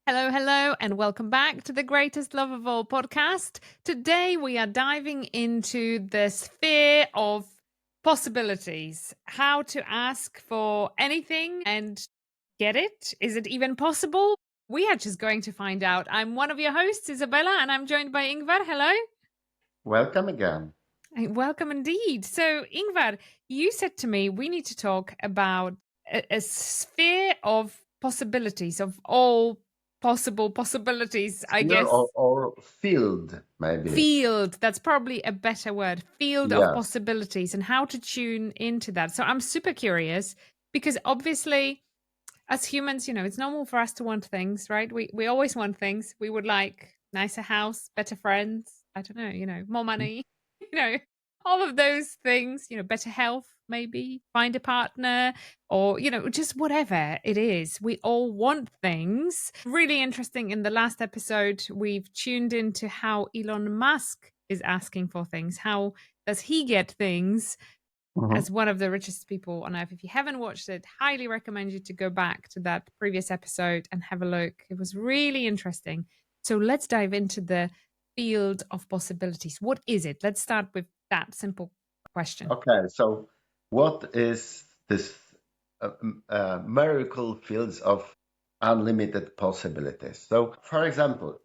Hello, hello, and welcome back to the Greatest Love of All podcast. Today we are diving into the sphere of possibilities. How to ask for anything and get it? Is it even possible? We are just going to find out. I'm one of your hosts, Izabela, and I'm joined by Ingvar. Hello. Welcome again. Welcome indeed. So, Ingvar, you said to me we need to talk about a sphere of possibilities, of all possible possibilities, I Sphere guess. or field, maybe. Field, that's probably a better word. Field of Yes. possibilities and how to tune into that. So, I'm super curious because obviously, as humans, it's normal for us to want things, right? We always want things. We would like nicer house, better friends, I don't know, more money, you know, all of those things, better health, maybe find a partner or, just whatever it is. We all want things. Really interesting. In the last episode, we've tuned into how Elon Musk is asking for things. How does he get things? Mhm. As one of the richest people on earth. If you haven't watched it, highly recommend you to go back to that previous episode and have a look. It was really interesting. So let's dive into the field of possibilities. What is it? Let's start with that simple question. Okay, so what is this miracle fields of unlimited possibilities? So, for example,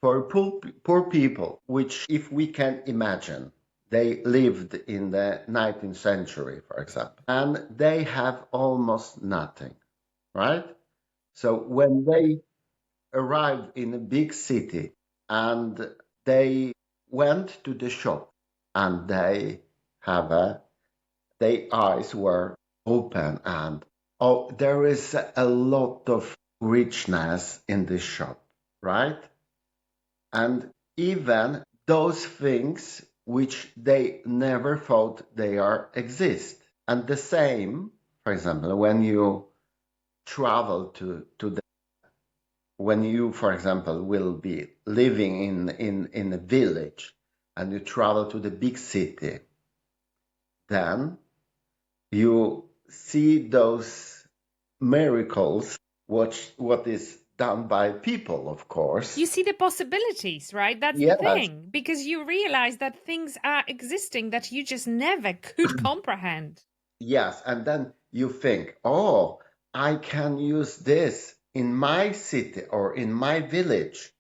for poor people, which if we can imagine, they lived in the 19th century, for example, and they have almost nothing, right? So when they arrived in a big city and they went to the shop and have a their eyes were open and oh, there is a lot of richness in this shop, right? And even those things which they never thought they are exist. And the same, for example, when you travel to when you, for example, will be living in a village and you travel to the big city, then you see those miracles, what is done by people, of course. You see the possibilities, right? That's the Yes, thing, because you realize that things are existing that you just never could comprehend. yes. And then you think, oh, I can use this in my city or in my village.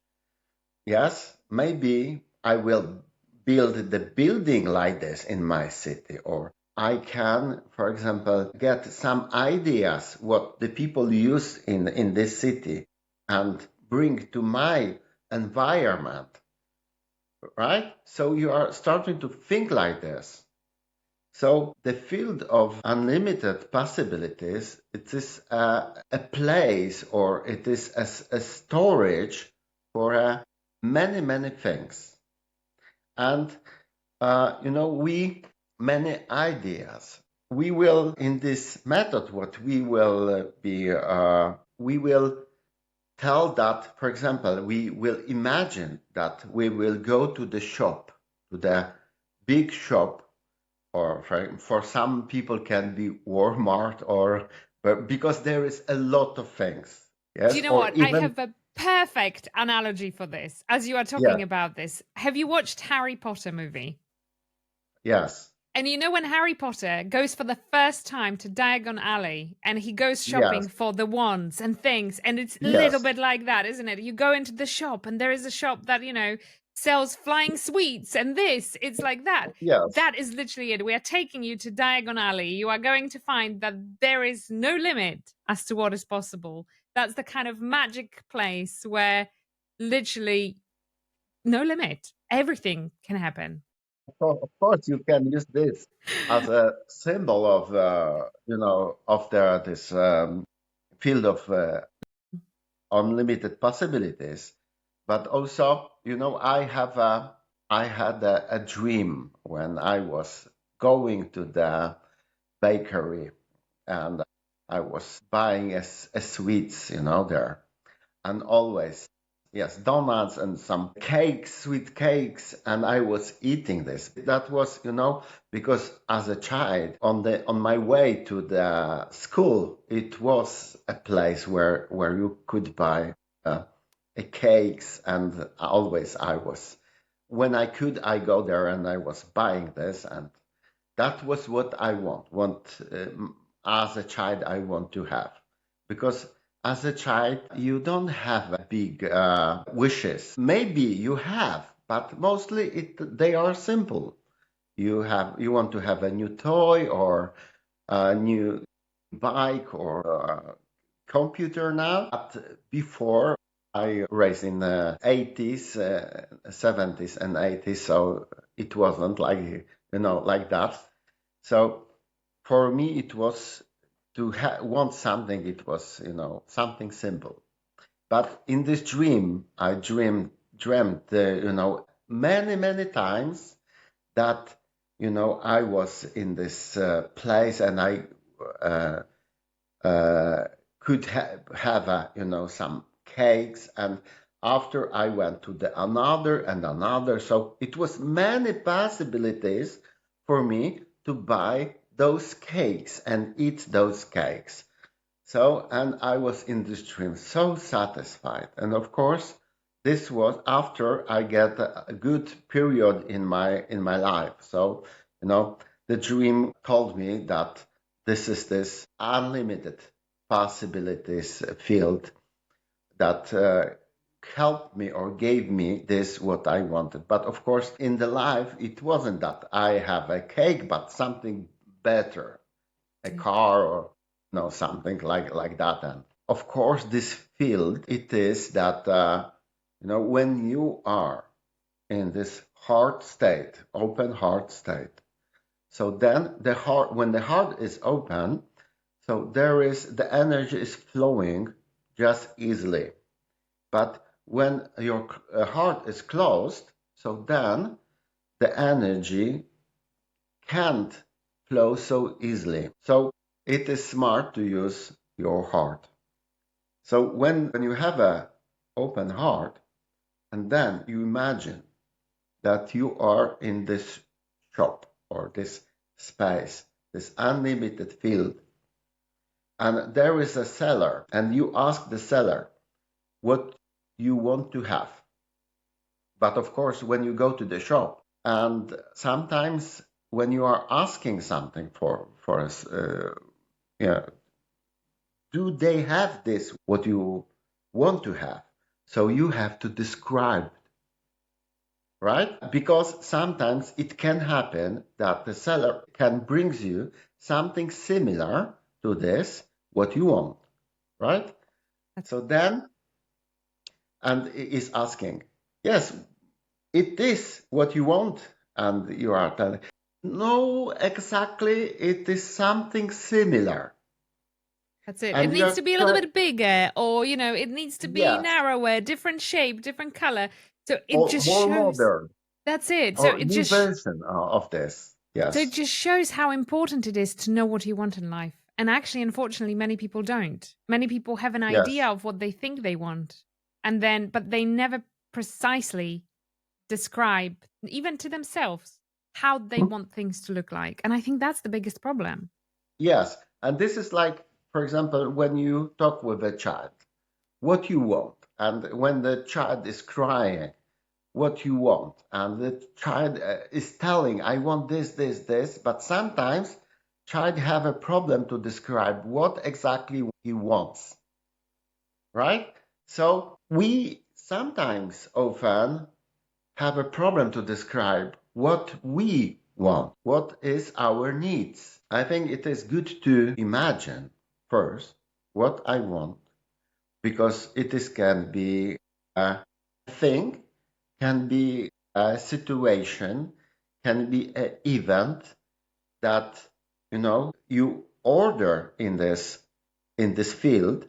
Yes, maybe I will build the building like this in my city, or I can, for example, get some ideas what the people use in this city and bring to my environment, right? So you are starting to think like this. So the field of unlimited possibilities, it is a place or it is a storage for many, many things. And, we, many ideas. We will, in this method, what we will we will tell that, for example, we will imagine that we will go to the shop, to the big shop, or for some people can be Walmart or because there is a lot of things. Do you Yes, know or what? I even have a perfect analogy for this as you are yeah, talking about this. Have you watched Harry Potter movie? yes, And when Harry Potter goes for the first time to Diagon Alley and he goes yes, shopping for the wands and things, and it's a little yes, bit like that, isn't it? You go into the shop and there is a shop that, sells flying sweets and this, it's like that. yes. That is literally it. We are taking you to Diagon Alley. You are going to find that there is no limit as to what is possible. That's the kind of magic place where literally no limit. Everything can happen. Of course, you can use this as a symbol of of the this field of unlimited possibilities. But also, I had a dream when I was going to the bakery and I was buying a sweets, there, and always, yes, donuts and some cakes, sweet cakes, and I was eating this. That was, because as a child on my way to the school, it was a place where you could buy uh, cakes, and always I was, when I could, I go there and I was buying this, and that was what I as a child, I want to have. Because as a child, you don't have big wishes. Maybe you have, but mostly they are simple. You want to have a new toy or a new bike or a computer now. But before, I raised in the 80s, 70s and 80s, so it wasn't like that. So for me, it was to want something. It was, something simple. But in this dream, I dreamt, many, many times that, I was in this place, and I uh, uh, could have, some cakes. And after, I went to the another and another. So it was many possibilities for me to buy those cakes and eat those cakes. So, and I was in this dream so satisfied. And of course, this was after I get a good period in my life. So, the dream told me that this is this unlimited possibilities field that helped me or gave me this what I wanted. But of course, in the life, it wasn't that I have a cake, but something better, a Yeah. car, or something like that. And of course, this field, it is that when you are in this heart state, open heart state, so then the heart, when the heart is open, so the energy is flowing just easily. But when your heart is closed, so then the energy can't flow so easily. So it is smart to use your heart. So when you have a open heart, and then you imagine that you are in this shop or this space, this unlimited field, and there is a seller, and you ask the seller what you want to have. But of course, when you go to the shop, and sometimes when you are asking something for us, yeah, do they have this what you want to have? So you have to describe, right? Because sometimes it can happen that the seller can bring you something similar to this what you want, right? So then, and is asking, yes, it is what you want, and you are telling, no, exactly, it is something similar. That's it. It And needs you're to be a little bit bigger, or it needs to be yes, narrower, different shape, different color. So it or just more shows. modern, That's it. So or it new just version of this. so it Yes, just shows how important it is to know what you want in life. And actually, unfortunately, many people don't. Many people have an idea yes. of what they think they want, and then but they never precisely describe, even to themselves, how they Hmm? want things to look like. And I think that's the biggest problem. Yes, and this is like, for example, when you talk with a child, what you want, and when the child is crying, what you want, and the child is telling, I want this, this, this, but sometimes child have a problem to describe what exactly he wants, right? So we sometimes often have a problem to describe what we want, what is our needs. I think it is good to imagine first what I want, because it is can be a thing, can be a situation, can be an event that you order in this field,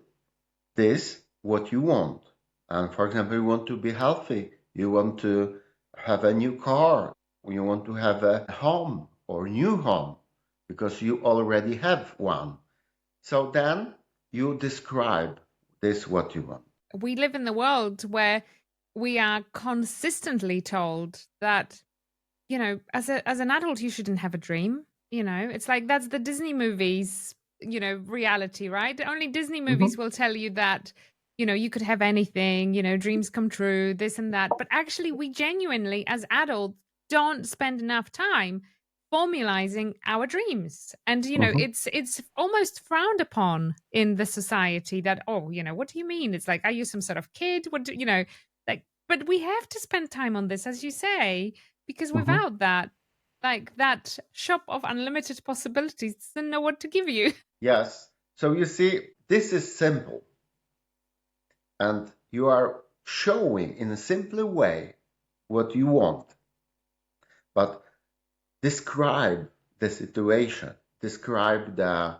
this what you want. And for example, you want to be healthy, you want to have a new car, you want to have a home or new home because you already have one. So then you describe this what you want. We live in the world where we are consistently told that, as an adult, you shouldn't have a dream. It's like that's the Disney movies, reality, right? Only Disney Mhm. movies will tell you that, you could have anything, dreams come true, this and that. But actually, we genuinely, as adults, don't spend enough time formalizing our dreams. And, Mhm. it's almost frowned upon in the society that, oh, what do you mean? It's like, are you some sort of kid? What do, like, but we have to spend time on this, as you say, because Mhm. without that, like that shop of unlimited possibilities doesn't know what to give you. Yes. So you see, this is simple, and you are showing in a simpler way what you want. But describe the situation, describe the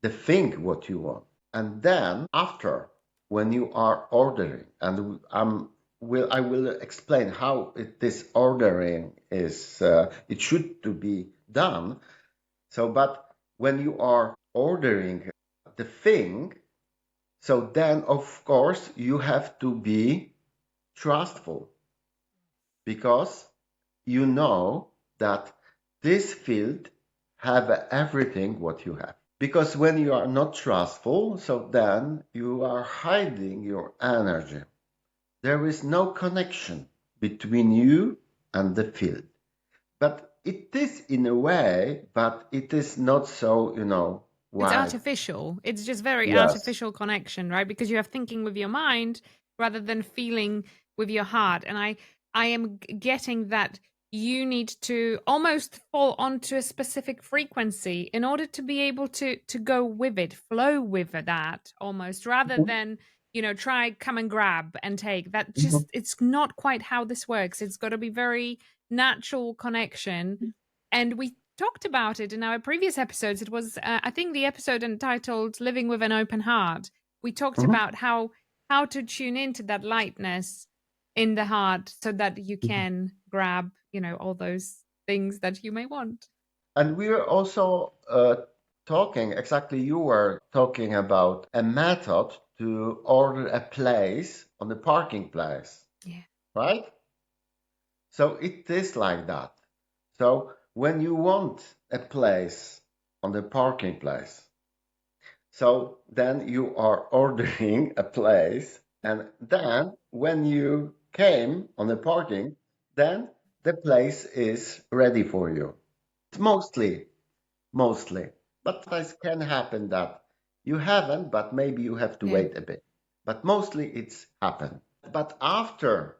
thing what you want, and then after, when you are ordering, and I will explain how this ordering is it should to be done. So, but when you are ordering the thing, so then of course you have to be trustful, because you know that this field have everything what you have. Because when you are not trustful, so then you are hiding your energy. There is no connection between you and the field. But it is in a way, but it is not so, It's wide. artificial. It's just very Yes. artificial connection, right? Because you are thinking with your mind rather than feeling with your heart. And I am getting that you need to almost fall onto a specific frequency in order to be able to go with it, flow with that almost, rather Mhm. than try come and grab and take that. Mhm. Just it's not quite how this works. It's got to be very natural connection, and we talked about it in our previous episodes. It was, I think, the episode entitled "Living with an Open Heart." We talked Mhm. about how to tune into that lightness in the heart so that you Mhm. can grab, all those things that you may want. And we were also talking, exactly, you were talking about a method to order a place on the parking place, Yeah. right? So it is like that. So when you want a place on the parking place, so then you are ordering a place, and then when you came on the parking, then the place is ready for you. It's mostly. But it can happen that you haven't, but maybe you have to Yeah. wait a bit. But mostly it's happened. But after,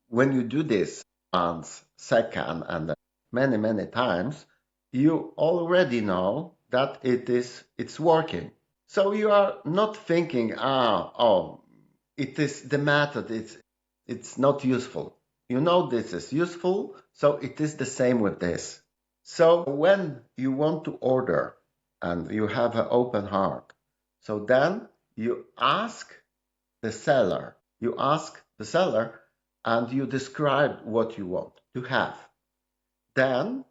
when you do this once, second, and many, many times, you already know that it's working. So you are not thinking, it is the method, it's not useful. You know this is useful, so it is the same with this. So when you want to order and you have an open heart, so then you ask you ask the seller and you describe what you want to have. Then,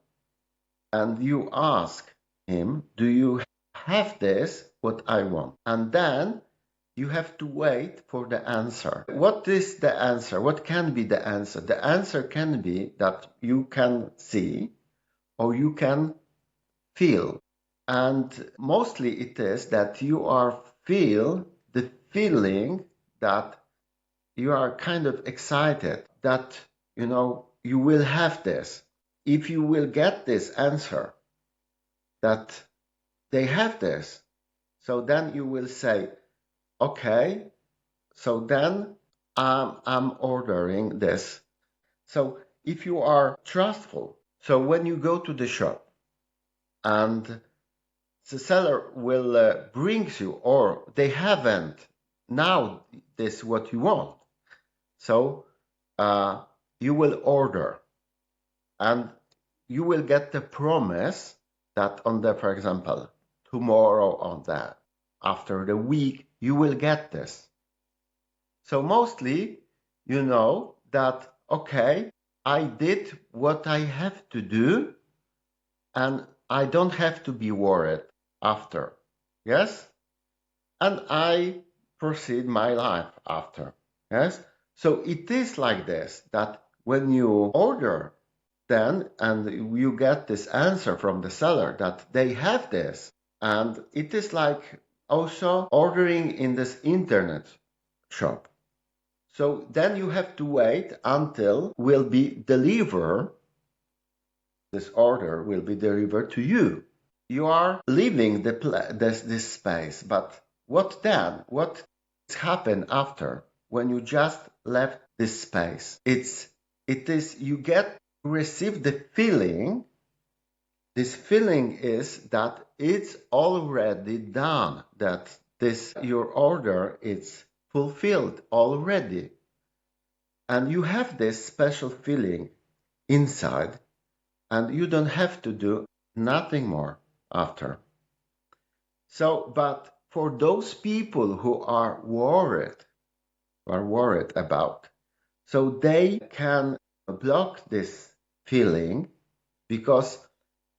and you ask him, do you have this, what I want? And then you have to wait for the answer. What is the answer? What can be the answer? The answer can be that you can see or you can feel. And mostly it is that you are feel the feeling that you are kind of excited that, you will have this. If you will get this answer that they have this, so then you will say, okay, so then I'm ordering this. So if you are trustful, so when you go to the shop and the seller will bring you, or they haven't now this what you want, so you will order, and you will get the promise that on the, for example, tomorrow, on that, after the week, you will get this. So mostly, you know that, okay, I did what I have to do, and I don't have to be worried after. Yes? And I proceed my life after. Yes? So it is like this, that when you order, then, and you get this answer from the seller that they have this, and it is like, also ordering in this internet shop. So then you have to wait until will be delivered. This order will be delivered to you. You are leaving this space, but what then? What happened after when you just left this space? It is you get to receive the feeling. This feeling is that it's already done, that this your order is fulfilled already. And you have this special feeling inside, and you don't have to do nothing more after. So, but for those people who are worried about, so they can block this feeling because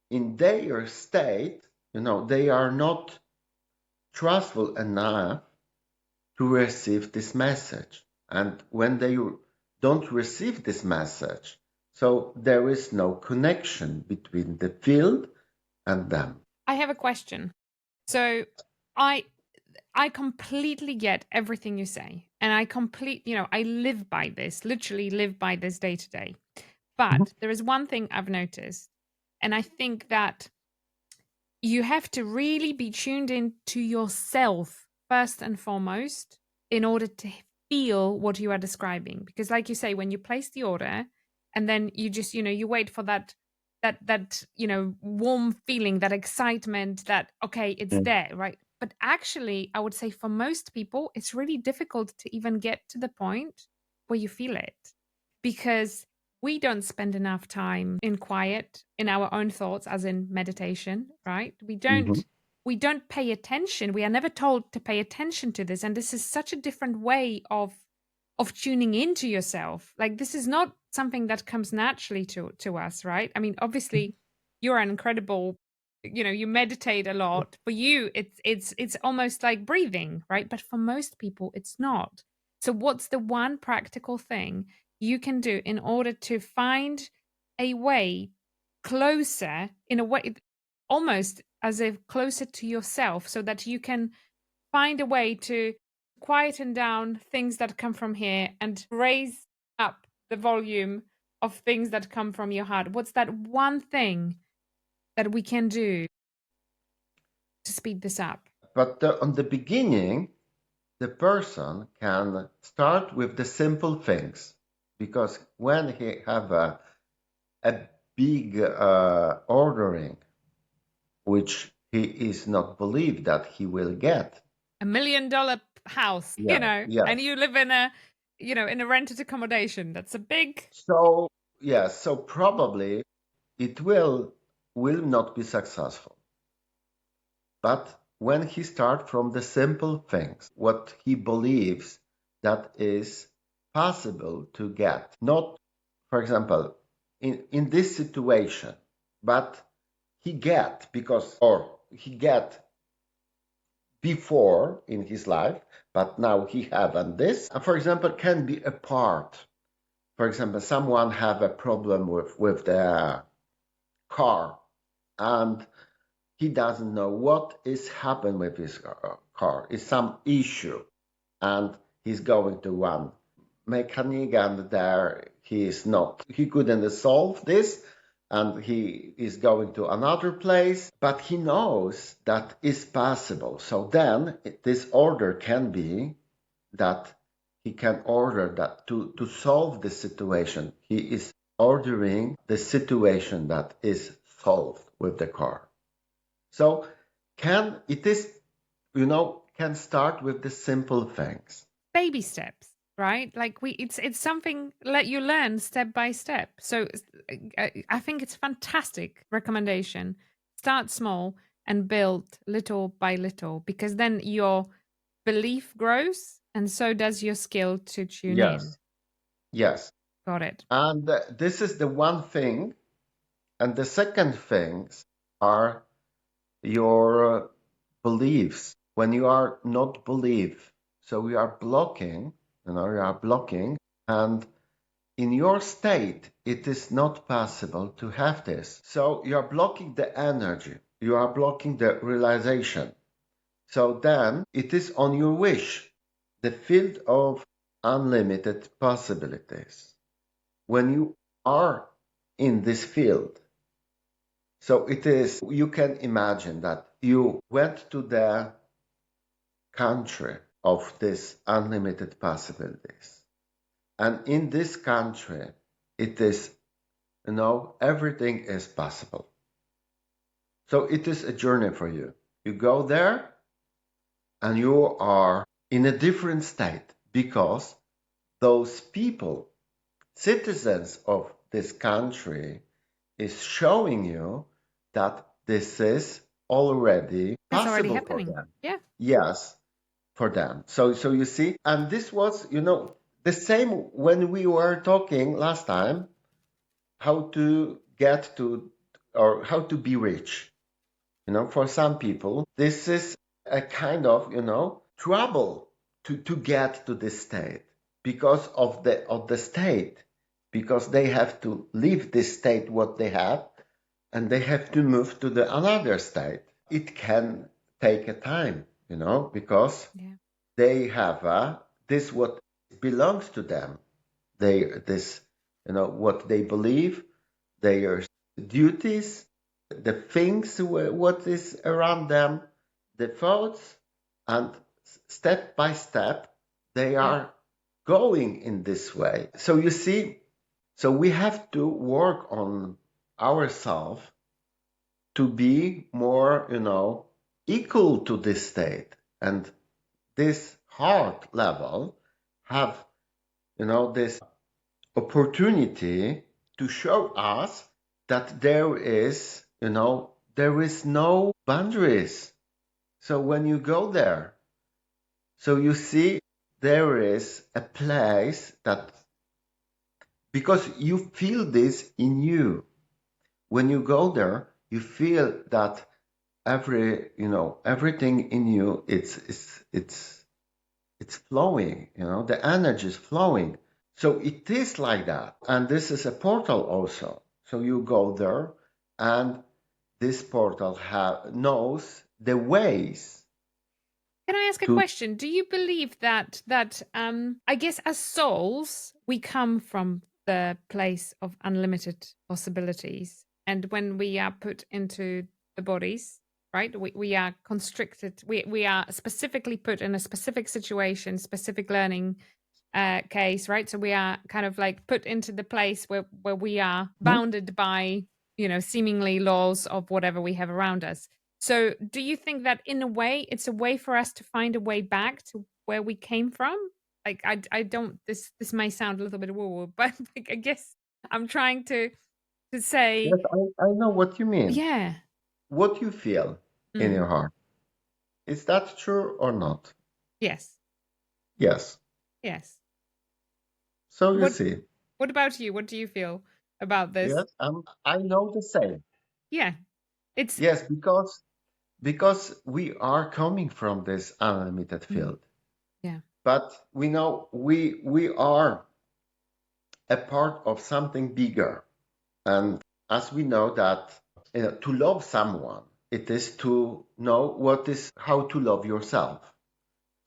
in their state, they are not trustful enough to receive this message. And when they don't receive this message, so there is no connection between the field and them. I have a question. So I completely get everything you say. And I live by this, literally live by this day to day. But there is one thing I've noticed, and I think that you have to really be tuned in to yourself first and foremost in order to feel what you are describing. Because like you say, when you place the order and then you just, you wait for that warm feeling, that excitement, that okay, it's there, right? But actually, I would say for most people, it's really difficult to even get to the point where you feel it because we don't spend enough time in quiet in our own thoughts, as in meditation, right? We don't pay attention. We are never told to pay attention to this, and this is such a different way of tuning into yourself. Like, this is not something that comes naturally to us, right? I mean, obviously you're an incredible, you meditate a lot. For you, it's almost like breathing, right? But for most people it's not. So what's the one practical thing you can do in order to find a way closer, in a way almost as if closer to yourself, so that you can find a way to quieten down things that come from here and raise up the volume of things that come from your heart? What's that one thing that we can do to speed this up? But on the beginning, the person can start with the simple things, because when he have a big ordering, which he is not believe that he will get. $1 million house, Yeah, and yes. you live in a rented accommodation. That's a big. So yes, so probably it will not be successful. But when he start from the simple things, what he believes that is possible to get, not, for example, in this situation, but he get before in his life, but now he haven't this. For example, can be a part. For example, someone have a problem with the car, and he doesn't know what is happening with his car. It's some issue, and he's going to one mechanic, and there he couldn't solve this, and he is going to another place, but he knows that is possible. So then this order can be that he can order that to solve the situation. He is ordering the situation that is solved with the car. So can start with the simple things. Baby steps, right? Like it's something that you learn step by step. So I think it's fantastic recommendation. Start small and build little by little, because then your belief grows and so does your skill to tune in. Yes. Got it. And this is the one thing. And the second things are your beliefs. When you are not believe, so you are blocking, and in your state, it is not possible to have this. So you are blocking the energy. You are blocking the realization. So then it is on your wish, the field of unlimited possibilities. When you are in this field, so it is, you can imagine that you went to the country of these unlimited possibilities. And in this country, it is, everything is possible. So it is a journey for you. You go there and you are in a different state because those people, citizens of this country, is showing you that this is already It's already possible for happening. them. Yeah. Yes, for them. So you see, and this was, the same when we were talking last time, how to get to, or how to be rich. For some people, this is a kind of, trouble to get to this state because of the state, because they have to leave this state what they have, and they have to move to the another state. It can take a time, because Yeah. they have this what belongs to them. This, what they believe, their duties, the things what is around them, the thoughts, and step by step they Yeah. are going in this way. So you see, so we have to work on ourselves to be more, equal to this state, and this heart level have, this opportunity to show us that there is no boundaries. So when you go there, so you see there is a place that, because you feel this in you, when you go there, you feel that everything in you, it's flowing, the energy is flowing. So it is like that. And this is a portal also. So you go there and this portal knows the ways Can I ask a to. question? Do you believe that I guess as souls we come from the place of unlimited possibilities, and when we are put into the bodies, right? We are constricted. We are specifically put in a specific situation, specific learning case, right? So we are kind of like put into the place where we are bounded by seemingly laws of whatever we have around us. So do you think that in a way it's a way for us to find a way back to where we came from? Like I don't, this may sound a little bit woo woo, but like, I guess I'm trying to say Yes, I know what you mean. yeah. What you feel in Mm, your heart. Is that true or not? yes. Yes. Yes. So you What see. what about you? What do you feel about this? Yes, I know the same. Yeah. It's Yes, because we are coming from this unlimited mm, field. yeah. But we know we are a part of something bigger. And as we know that, to love someone, it is to know how to love yourself.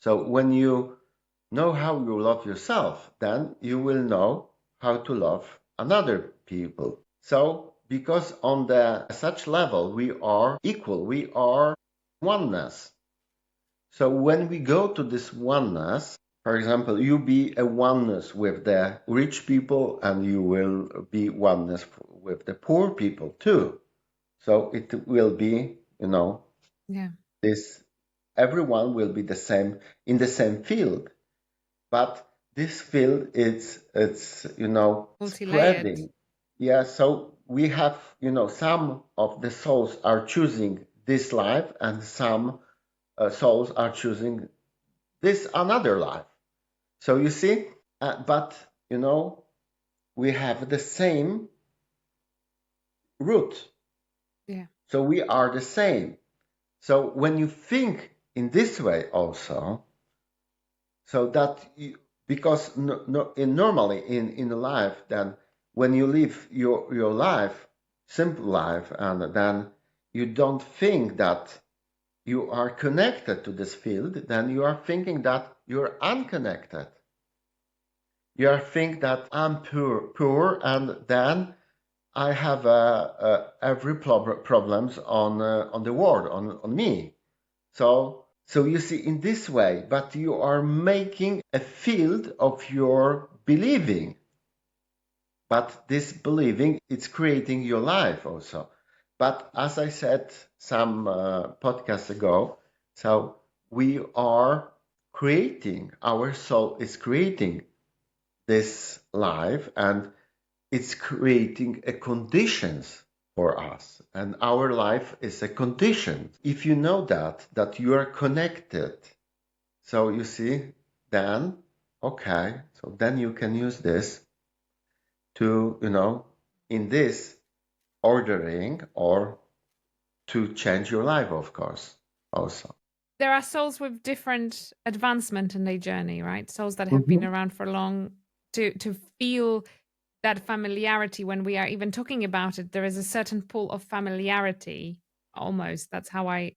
So when you know how you love yourself, then you will know how to love another people. So because on the such level we are equal, we are oneness. So when we go to this oneness, for example, you be a oneness with the rich people and you will be oneness with the poor people too. So it will be, Yeah. this, everyone will be the same in the same field. But this field, it's Multi-layered. spreading. Yeah, so we have, some of the souls are choosing this life and some souls are choosing this another life. So you see, but we have the same root. Yeah. So we are the same. So when you think in this way also, so that because normally in life, then when you live your life, simple life, and then you don't think that you are connected to this field, then you are thinking that you're unconnected. You are thinking that I'm poor, and then I have every problems on the world, on me. So you see, in this way, but you are making a field of your believing. But this believing, it's creating your life also. But as I said some podcasts ago, so we are creating, our soul is creating this life, and it's creating a conditions for us. And our life is a condition. If you know that you are connected, so you see, then, okay, so then you can use this to, in this ordering, or to change your life, of course, also. There are souls with different advancement in their journey, right? Souls that have been Mhm. around for long to feel that familiarity when we are even talking about it. There is a certain pool of familiarity, almost. That's how I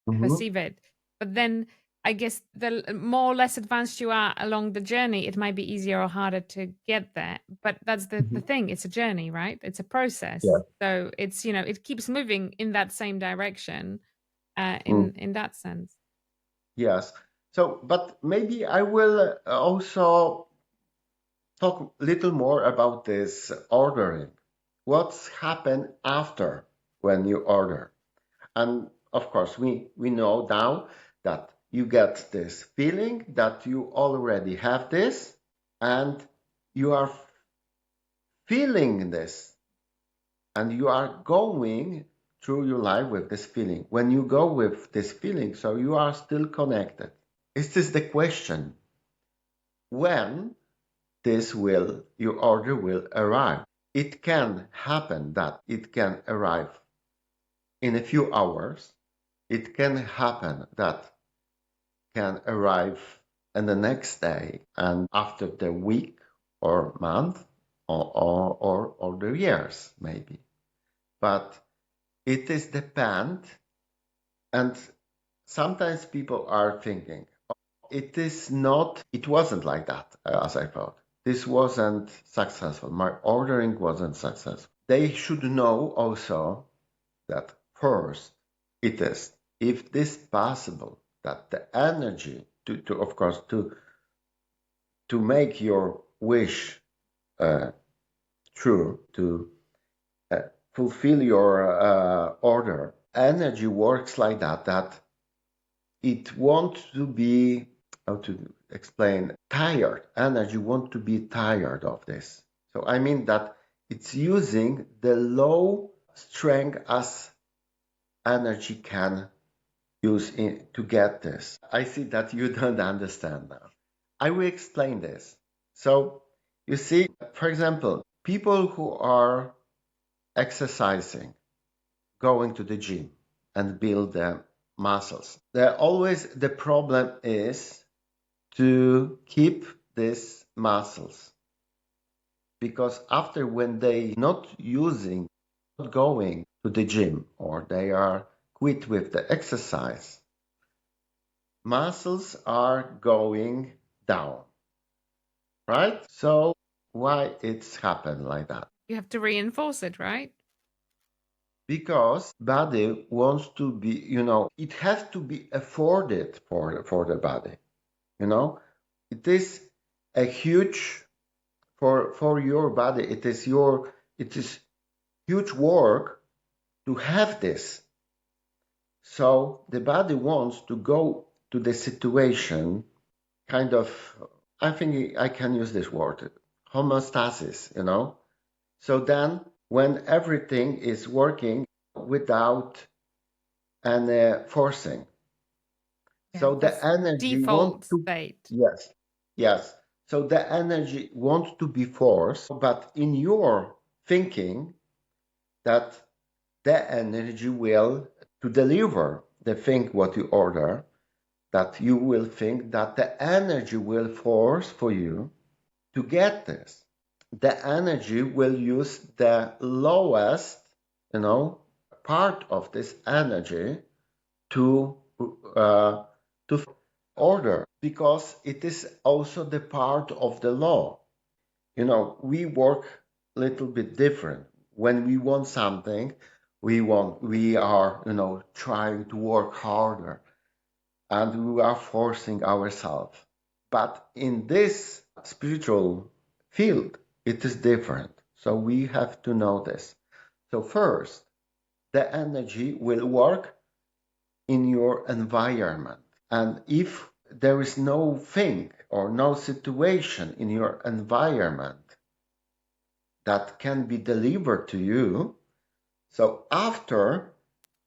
Mhm. perceive it. But then I guess the more or less advanced you are along the journey, it might be easier or harder to get there. But that's the Mhm. thing. It's a journey, right? It's a process. Yeah. So it's, it keeps moving in that same direction, Mm. in that sense. Yes. So, but maybe I will also talk a little more about this ordering. What's happened after when you order? And of course, we know now that you get this feeling that you already have this, and you are feeling this, and you are going through your life with this feeling. When you go with this feeling, so you are still connected. Is this the question? When your order will arrive? It can happen that it can arrive in a few hours. It can happen that can arrive in the next day, and after the week or month, or the years maybe. But it is depend, and sometimes people are thinking, it wasn't like that, as I thought. This wasn't successful. My ordering wasn't successful. They should know also that first it is, if this possible, that the energy to of course to make your wish uh, true, to uh, fulfill your order, energy works like that it wants to be, how to explain, tired. Energy want to be tired of this. So I mean that it's using the low strength as energy can use to get this. I see that you don't understand now. I will explain this. So you see, for example, people who are exercising, going to the gym and build their muscles. The problem is to keep these muscles, because after, when they not using, not going to the gym, or they are quit with the exercise, muscles are going down, right? So why it's happened like that? You have to reinforce it, right? Because body wants to be, it has to be afforded for the body, you know it is a huge, for your body, it is huge work to have this. So the body wants to go to the situation, kind of, I think I can use this word, homeostasis, so then, when everything is working without any forcing, Yeah, so the that's energy wants default to, state. yes, yes. So the energy wants to be forced, but in your thinking, that the energy will, to deliver the thing what you order, that you will think that the energy will force for you to get this. The energy will use the lowest, part of this energy to uh, to order, because it is also the part of the law. We work a little bit different. When we want something, we are, trying to work harder, and we are forcing ourselves. But in this spiritual field, it is different. So we have to know this. So first, the energy will work in your environment. And if there is no thing or no situation in your environment that can be delivered to you, so after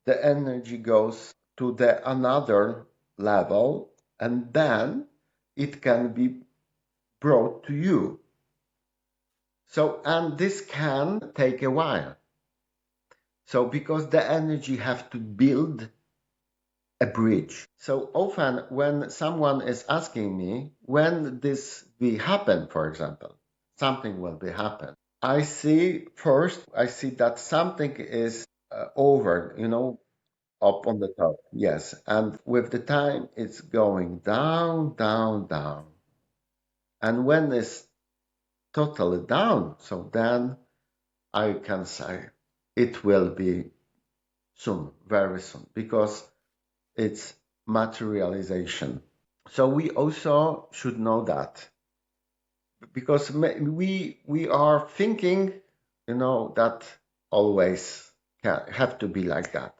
the energy goes to the another level, and then it can be brought to you. So, and this can take a while. So because the energy have to build a bridge. So often when someone is asking me when this will happen, for example, something will be happen. I see that something is over, up on the top. Yes. And with the time, it's going down, down, down. And when it's totally down, so then I can say it will be soon, very soon, because it's materialization. So we also should know that, because we are thinking, that always have to be like that.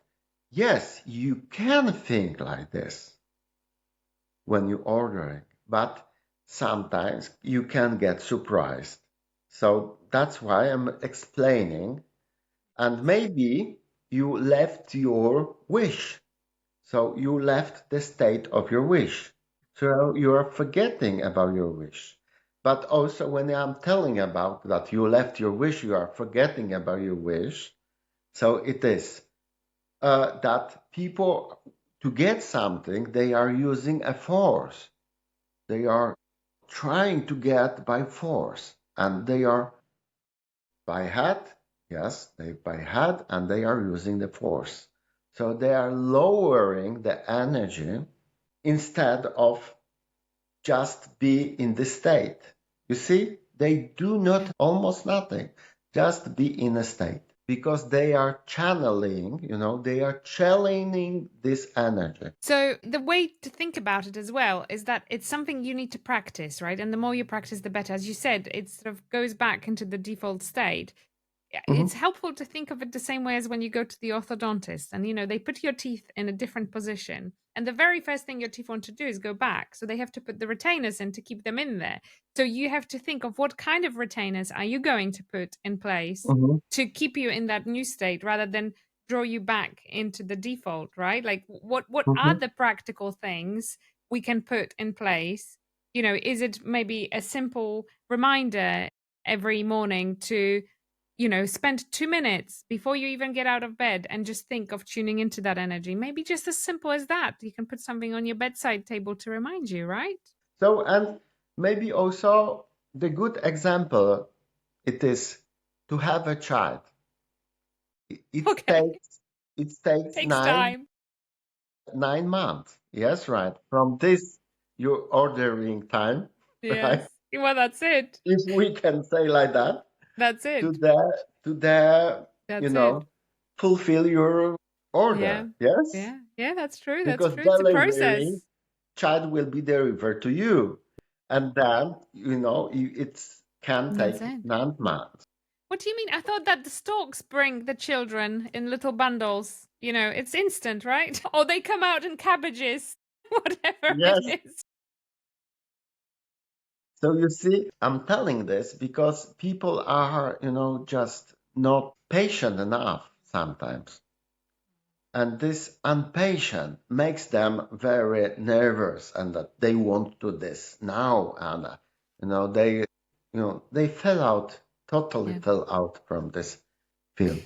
Yes, you can think like this when you're ordering, but sometimes you can get surprised. So that's why I'm explaining. And maybe you left your wish. So you left the state of your wish. So you are forgetting about your wish. But also, when I'm telling about that you left your wish, you are forgetting about your wish. So it is that people, to get something, they are using a force. They are trying to get by force, and they are by head. Yes, they by head, and they are using the force. So they are lowering the energy instead of just be in the state. You see, they do not almost nothing, just be in a state, because they are channeling, they are channeling this energy. So the way to think about it as well is that it's something you need to practice, right? And the more you practice, the better. As you said, it sort of goes back into the default state. It's Mhm, helpful to think of it the same way as when you go to the orthodontist and they put your teeth in a different position, and the very first thing your teeth want to do is go back, so they have to put the retainers in to keep them in there. So you have to think of what kind of retainers are you going to put in place mhm, to keep you in that new state rather than draw you back into the default, right? Like what are mhm, the practical things we can put in place? Is it maybe a simple reminder every morning to spend 2 minutes before you even get out of bed and just think of tuning into that energy. Maybe just as simple as that. You can put something on your bedside table to remind you, right? So, and maybe also the good example, it is to have a child. It Okay. takes it takes Takes nine time. 9 months. Yes, right. From this your ordering time, Yes. right? Well, that's it. If we can say like that, That's to it. the you That's it. know fulfill your Yeah. order. Yes, Yeah. Yeah, that's true. That's because true. It's a delivery process. child will be delivered to you, and then it can That's take it. 9 months. What do you mean? I thought that the storks bring the children in little bundles. It's instant, right? Or they come out in cabbages, whatever it Yes. is. So you see, I'm telling this because people are, just not patient enough sometimes. And this impatient makes them very nervous, and that they want to this now. And, they fell out, totally Yeah. fell out from this field.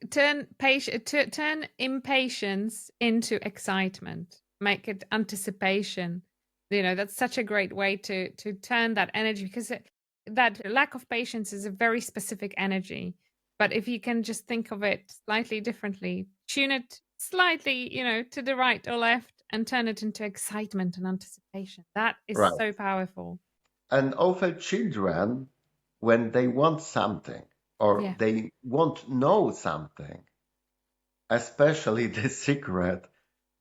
Turn impatience into excitement, make it anticipation. That's such a great way to turn that energy, because that lack of patience is a very specific energy. But if you can just think of it slightly differently, tune it slightly, to the right or left and turn it into excitement and anticipation. That is Right. so powerful. And often children, when they want something or Yeah. they want to know something, especially the secret,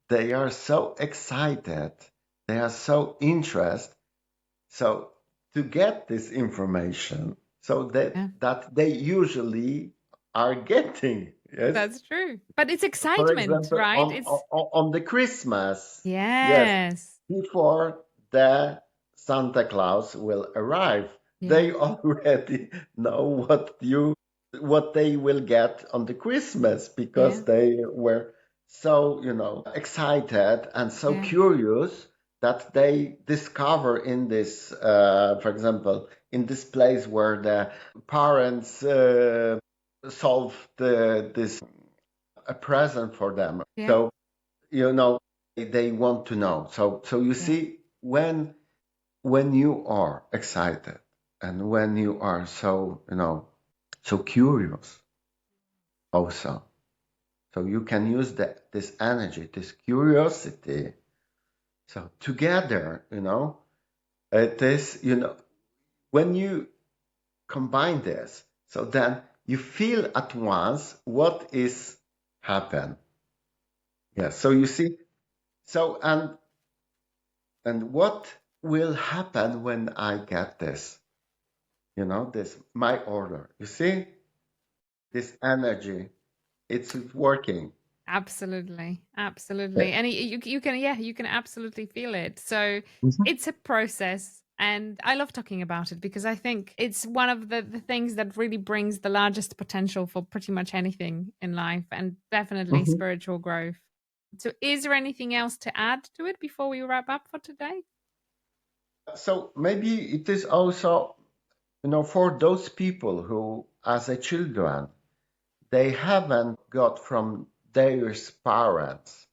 they are so excited, they are so interested. So to get this information, so Yeah. that they usually are getting, yes. That's true. But it's For excitement, example, right? It's on the Christmas, yes, yes. before the Santa Claus will arrive, Yeah. they already know what they will get on the Christmas Yeah. because they were so, excited and so Yeah. curious that they discover in this, for example, in this place where the parents solved this a present for them. Yeah. So they want to know. So you Yeah. see, when you are excited and when you are so so curious also, so you can use this energy, this curiosity. So together, it is when you combine this, so then you feel at once what is happen. Yeah. So you see, so and what will happen when I get this? This my order. You see, this energy, it's working. Absolutely. Absolutely. Yeah. And you can, yeah, you can absolutely feel it. So Mhm. it's a process. And I love talking about it because I think it's one of the things that really brings the largest potential for pretty much anything in life and definitely Mhm. spiritual growth. So, is there anything else to add to it before we wrap up for today? So maybe it is also, for those people who, as a children, they haven't got from their parents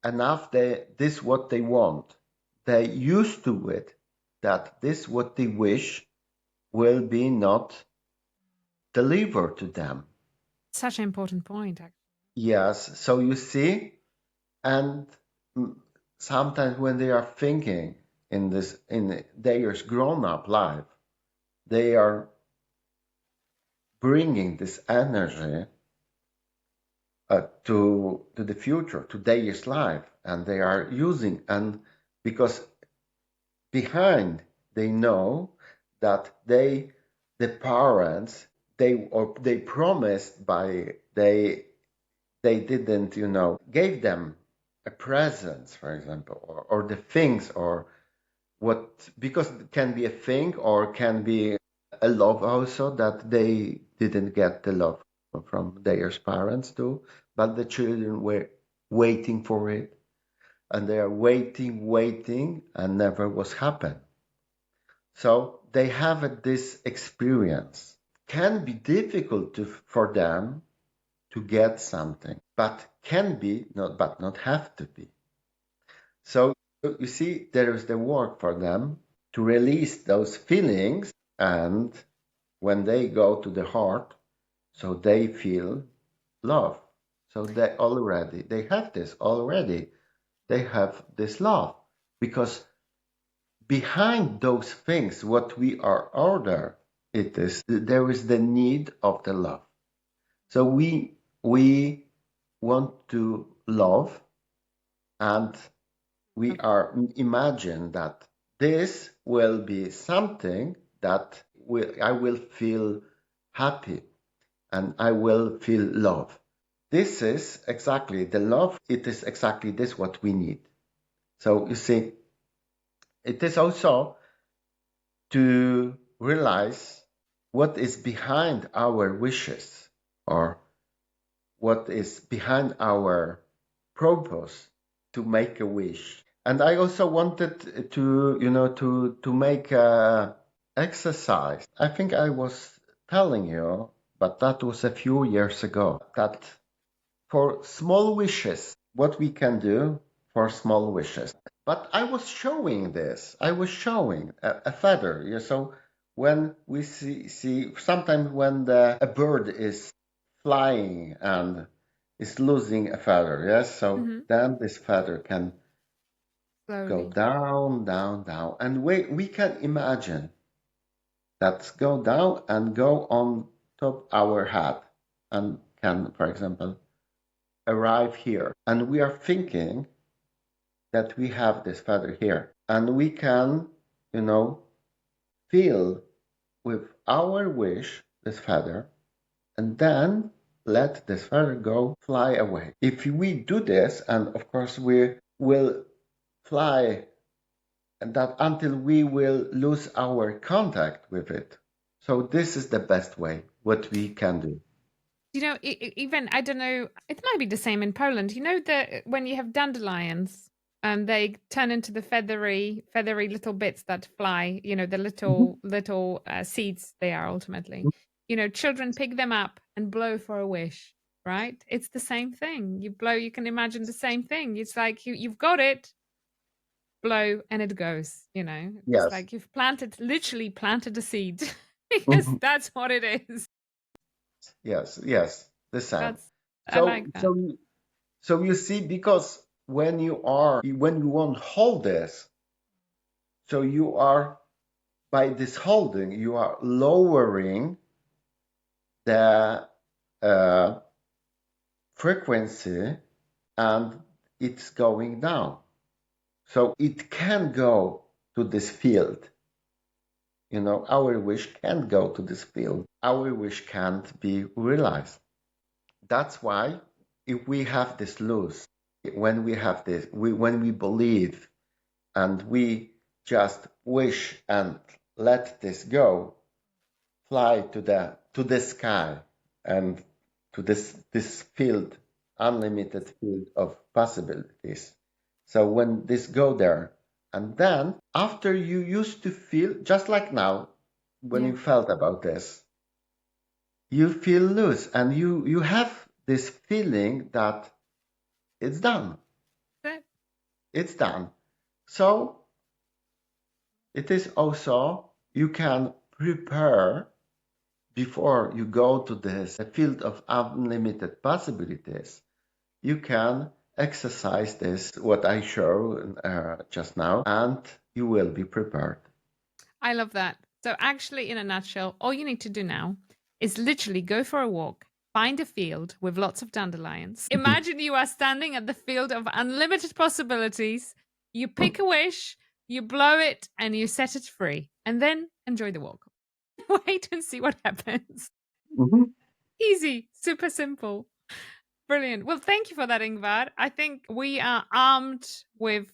enough. This what they want. They used to it that this what they wish will be not delivered to them. Such an important point. Yes. So you see, and mm, sometimes when they are thinking in their grown up life, they are bringing this energy to the future, to their life, and they are using and because behind they know that the parents they promised by they didn't gave them a presents, for example, or the things or what, because it can be a thing or can be a love also that they didn't get the love from their parents too, but the children were waiting for it, and they are waiting and never was happen. So they have this experience. Can be difficult for them to get something, but can be not, but not have to be. So you see, there is the work for them to release those feelings, and when they go to the heart, so they feel love. So they have this already. They have this love because behind those things, what we are ordered, it is there is the need of the love. So we want to love, and we are imagine that this will be something that I will feel happy and I will feel love. This is exactly the love. It is exactly this what we need. So you see, it is also to realize what is behind our wishes or what is behind our purpose to make a wish. And I also wanted to, to make a exercise. I think I was telling you, but that was a few years ago, that for small wishes, what we can do for small wishes. But I was showing this. I was showing a feather. So when we see sometimes when a bird is flying and is losing a feather, yes? So Hmm. then this feather can go Slowly. down, down, down. And we can imagine that go down and go on top our head and can, for example, arrive here. And we are thinking that we have this feather here. And we can, you know, feel with our wish this feather and then let this feather go fly away. If we do this, and of course we will fly and that until we will lose our contact with it. So this is the best way what we can do. You know, even I don't know. It might be the same in Poland. You know that when you have dandelions, they turn into the feathery little bits that fly. You know, the Mhm. little seeds they are ultimately. You know, children pick them up and blow for a wish. Right? It's the same thing. You blow. You can imagine the same thing. It's like you've got it, blow, and it goes. You know, it's Yes. like you've literally planted a seed, because Mhm. that's what it is. Yes, yes, the same. That's I So like that. so so you see, because when you won't hold this, so you are by this holding, you are lowering the uh, frequency and it's going down. So it can go to this field. You know, our wish can't go to this field. Our wish can't be realized. That's why if we have this loose, when we have this, when we believe and we just wish and let this go, fly to the sky and to this field, unlimited field of possibilities. So when this go there, and then after you used to feel just like now, when Yeah. you felt about this, you feel loose and you have this feeling that it's done. That's it. It's done. So it is also you can prepare before you go to this field of unlimited possibilities. You can exercise this what I show just now, and you will be prepared. I love that. So, actually, in a nutshell, all you need to do now is literally go for a walk, find a field with lots of dandelions. Imagine you are standing at the field of unlimited possibilities. You pick a wish, you blow it, and you set it free. And then enjoy the walk. Wait and see what happens. Mhm. Easy, super simple. Brilliant. Well, thank you for that, Ingvar. I think we are armed with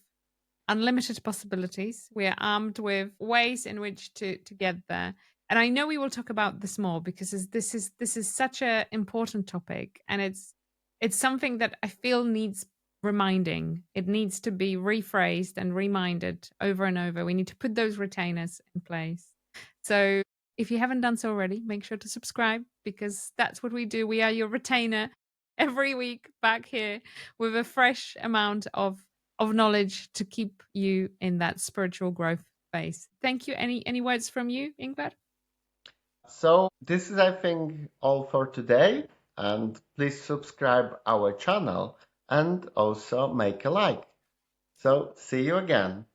unlimited possibilities. We are armed with ways in which to get there. And I know we will talk about this more because this is such an important topic, and it's something that I feel needs reminding. It needs to be rephrased and reminded over and over. We need to put those retainers in place. So if you haven't done so already, make sure to subscribe, because that's what we do. We are your retainer every week back here with a fresh amount of knowledge to keep you in that spiritual growth phase. Thank you. Any words from you, Ingvar? So this is, I think, all for today. And please subscribe our channel and also make a like. So see you again.